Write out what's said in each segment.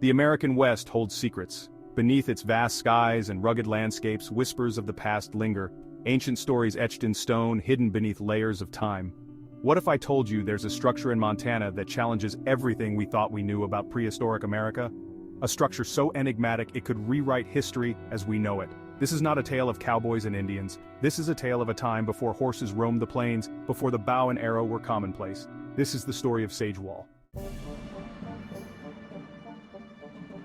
The American West holds secrets. Beneath its vast skies and rugged landscapes, whispers of the past linger, ancient stories etched in stone, hidden beneath layers of time. What if I told you there's a structure in Montana that challenges everything we thought we knew about prehistoric America? A structure so enigmatic it could rewrite history as we know it. This is not a tale of cowboys and Indians. This is a tale of a time before horses roamed the plains, before the bow and arrow were commonplace. This is the story of Sage Wall.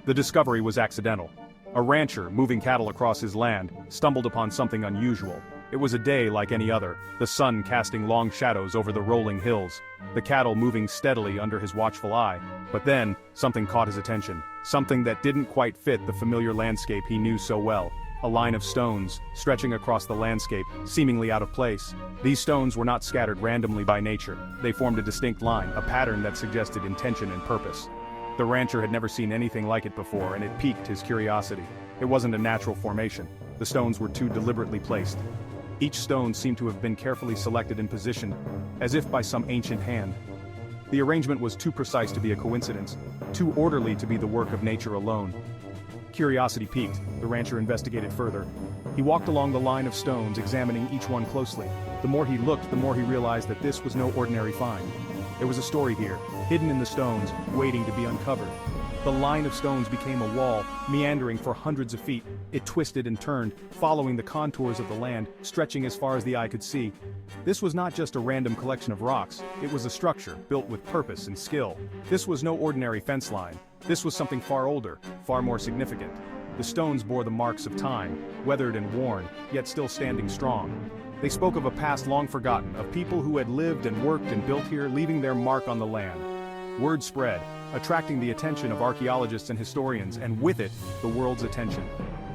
The discovery was accidental. A rancher, moving cattle across his land, stumbled upon something unusual. It was a day like any other, the sun casting long shadows over the rolling hills, the cattle moving steadily under his watchful eye. But then, something caught his attention, something that didn't quite fit the familiar landscape he knew so well. A line of stones, stretching across the landscape, seemingly out of place. These stones were not scattered randomly by nature. They formed a distinct line, a pattern that suggested intention and purpose. The rancher had never seen anything like it before, and it piqued his curiosity. It wasn't a natural formation. The stones were too deliberately placed. Each stone seemed to have been carefully selected and positioned, as if by some ancient hand. The arrangement was too precise to be a coincidence, too orderly to be the work of nature alone. Curiosity piqued, the rancher investigated further. He walked along the line of stones, examining each one closely. The more he looked, the more he realized that this was no ordinary find. There was a story here, hidden in the stones, waiting to be uncovered. The line of stones became a wall, meandering for hundreds of feet. It twisted and turned, following the contours of the land, stretching as far as the eye could see. This was not just a random collection of rocks, it was a structure built with purpose and skill. This was no ordinary fence line. This was something far older, far more significant. The stones bore the marks of time, weathered and worn, yet still standing strong. They spoke of a past long forgotten, of people who had lived and worked and built here, leaving their mark on the land. Word spread, attracting the attention of archaeologists and historians, and with it, the world's attention.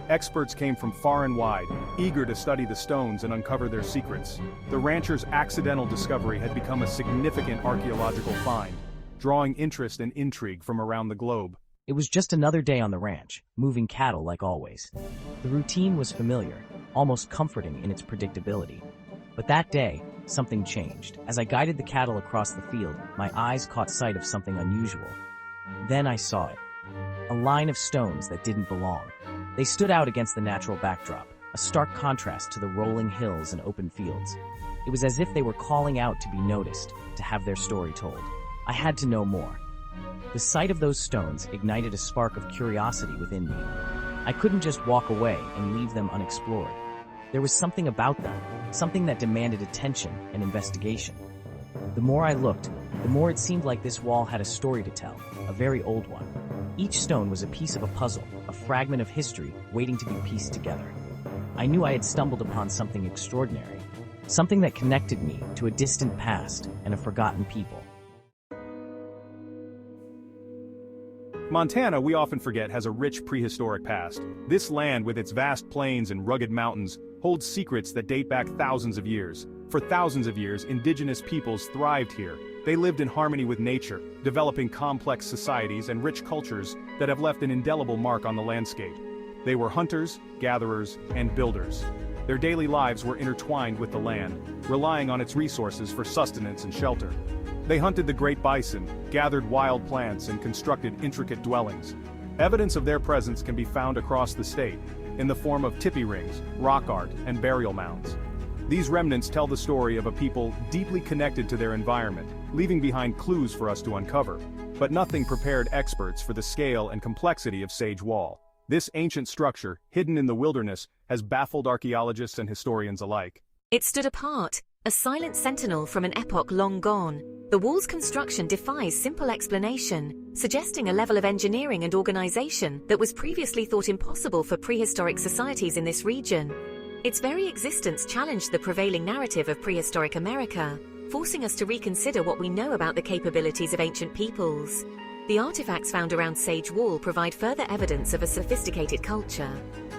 Experts came from far and wide, eager to study the stones and uncover their secrets. The rancher's accidental discovery had become a significant archaeological find, drawing interest and intrigue from around the globe. It was just another day on the ranch, moving cattle like always. The routine was familiar, almost comforting in its predictability. But that day, something changed. As I guided the cattle across the field, my eyes caught sight of something unusual. Then I saw it. A line of stones that didn't belong. They stood out against the natural backdrop, a stark contrast to the rolling hills and open fields. It was as if they were calling out to be noticed, to have their story told. I had to know more. The sight of those stones ignited a spark of curiosity within me. I couldn't just walk away and leave them unexplored. There was something about them, something that demanded attention and investigation. The more I looked, the more it seemed like this wall had a story to tell, a very old one. Each stone was a piece of a puzzle, a fragment of history waiting to be pieced together. I knew I had stumbled upon something extraordinary, something that connected me to a distant past and a forgotten people. Montana, we often forget, has a rich prehistoric past. This land, with its vast plains and rugged mountains, holds secrets that date back thousands of years. For thousands of years, indigenous peoples thrived here. They lived in harmony with nature, developing complex societies and rich cultures that have left an indelible mark on the landscape. They were hunters, gatherers, and builders. Their daily lives were intertwined with the land, relying on its resources for sustenance and shelter. They hunted the great bison, gathered wild plants, and constructed intricate dwellings. Evidence of their presence can be found across the state, in the form of tipi rings, rock art, and burial mounds. These remnants tell the story of a people deeply connected to their environment, leaving behind clues for us to uncover. But nothing prepared experts for the scale and complexity of Sage Wall. This ancient structure, hidden in the wilderness, has baffled archaeologists and historians alike. It stood apart, a silent sentinel from an epoch long gone. The wall's construction defies simple explanation, suggesting a level of engineering and organization that was previously thought impossible for prehistoric societies in this region. Its very existence challenged the prevailing narrative of prehistoric America, forcing us to reconsider what we know about the capabilities of ancient peoples. The artifacts found around Sage Wall provide further evidence of a sophisticated culture,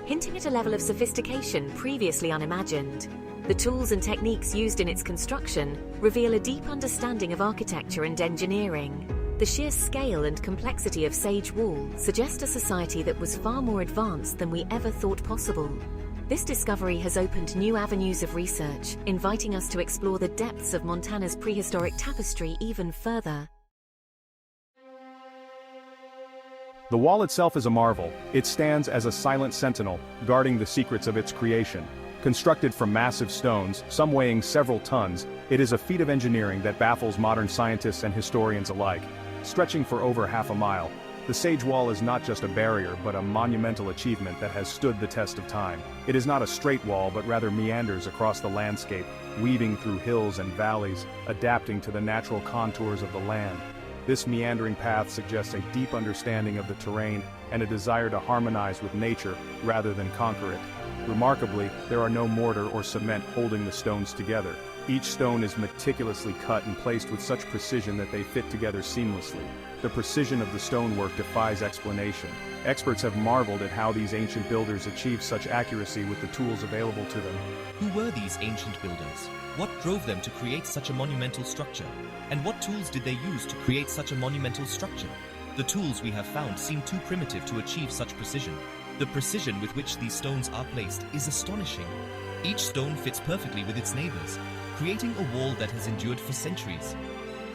hinting at a level of sophistication previously unimagined. The tools and techniques used in its construction reveal a deep understanding of architecture and engineering. The sheer scale and complexity of Sage Wall suggest a society that was far more advanced than we ever thought possible. This discovery has opened new avenues of research, inviting us to explore the depths of Montana's prehistoric tapestry even further. The wall itself is a marvel. It stands as a silent sentinel, guarding the secrets of its creation. Constructed from massive stones, some weighing several tons, it is a feat of engineering that baffles modern scientists and historians alike. Stretching for over half a mile, the Sage Wall is not just a barrier but a monumental achievement that has stood the test of time. It is not a straight wall but rather meanders across the landscape, weaving through hills and valleys, adapting to the natural contours of the land. This meandering path suggests a deep understanding of the terrain and a desire to harmonize with nature rather than conquer it. Remarkably, there are no mortar or cement holding the stones together. Each stone is meticulously cut and placed with such precision that they fit together seamlessly. The precision of the stonework defies explanation. Experts have marveled at how these ancient builders achieved such accuracy with the tools available to them. Who were these ancient builders? What drove them to create such a monumental structure? And what tools did they use to create such a monumental structure? The tools we have found seem too primitive to achieve such precision. The precision with which these stones are placed is astonishing. Each stone fits perfectly with its neighbors, creating a wall that has endured for centuries.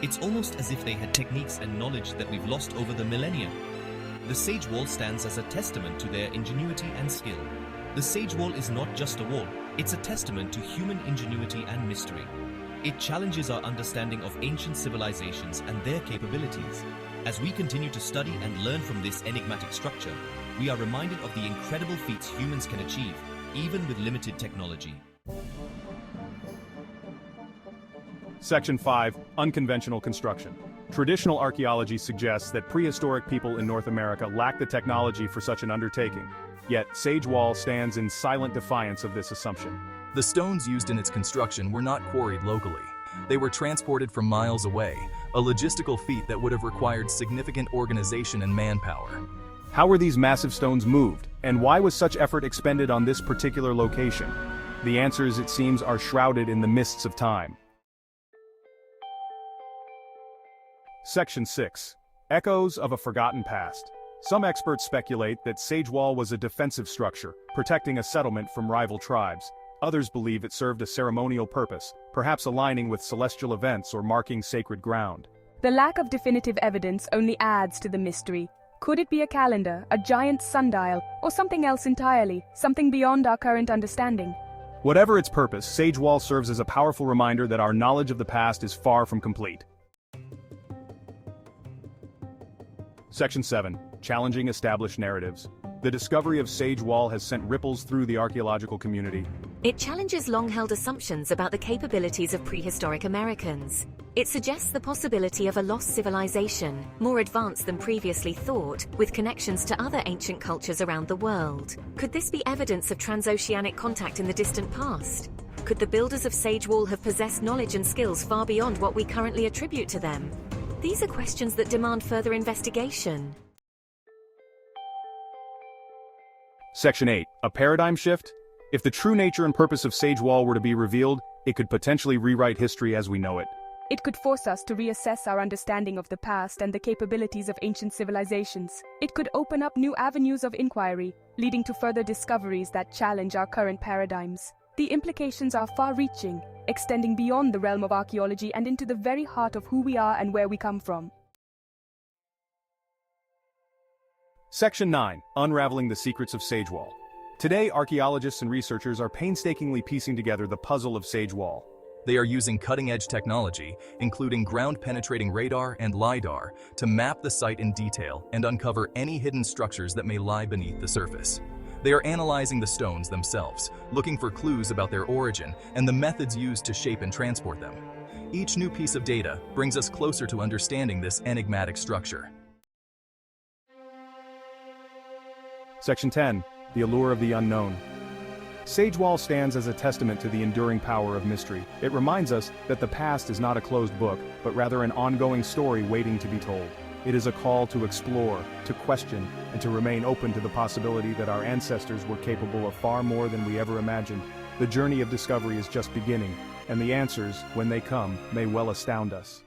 It's almost as if they had techniques and knowledge that we've lost over the millennia. The Sage Wall stands as a testament to their ingenuity and skill. The Sage Wall is not just a wall, it's a testament to human ingenuity and mystery. It challenges our understanding of ancient civilizations and their capabilities. As we continue to study and learn from this enigmatic structure, we are reminded of the incredible feats humans can achieve, even with limited technology. Section 5. Unconventional Construction. Traditional archaeology suggests that prehistoric people in North America lacked the technology for such an undertaking. Yet, Sage Wall stands in silent defiance of this assumption. The stones used in its construction were not quarried locally. They were transported from miles away, a logistical feat that would have required significant organization and manpower. How were these massive stones moved, and why was such effort expended on this particular location? The answers, it seems, are shrouded in the mists of time. Section 6. Echoes of a Forgotten Past. Some experts speculate that Sage Wall was a defensive structure, protecting a settlement from rival tribes. Others believe it served a ceremonial purpose, perhaps aligning with celestial events or marking sacred ground. The lack of definitive evidence only adds to the mystery. Could it be a calendar, a giant sundial, or something else entirely, something beyond our current understanding? Whatever its purpose, Sage Wall serves as a powerful reminder that our knowledge of the past is far from complete. Section 7. Challenging established narratives. The discovery of Sage Wall has sent ripples through the archaeological community. It challenges long-held assumptions about the capabilities of prehistoric Americans. It suggests the possibility of a lost civilization, more advanced than previously thought, with connections to other ancient cultures around the world. Could this be evidence of transoceanic contact in the distant past? Could the builders of Sage Wall have possessed knowledge and skills far beyond what we currently attribute to them? These are questions that demand further investigation. Section 8. A paradigm shift? If the true nature and purpose of Sage Wall were to be revealed, it could potentially rewrite history as we know it. It could force us to reassess our understanding of the past and the capabilities of ancient civilizations. It could open up new avenues of inquiry, leading to further discoveries that challenge our current paradigms. The implications are far-reaching, extending beyond the realm of archaeology and into the very heart of who we are and where we come from. Section 9. Unraveling the Secrets of Sage Wall. Today, archaeologists and researchers are painstakingly piecing together the puzzle of Sage Wall. They are using cutting-edge technology, including ground-penetrating radar and LiDAR, to map the site in detail and uncover any hidden structures that may lie beneath the surface. They are analyzing the stones themselves, looking for clues about their origin and the methods used to shape and transport them. Each new piece of data brings us closer to understanding this enigmatic structure. Section 10. The Allure of the Unknown. Sage Wall stands as a testament to the enduring power of mystery. It reminds us that the past is not a closed book, but rather an ongoing story waiting to be told. It is a call to explore, to question, and to remain open to the possibility that our ancestors were capable of far more than we ever imagined. The journey of discovery is just beginning, and the answers, when they come, may well astound us.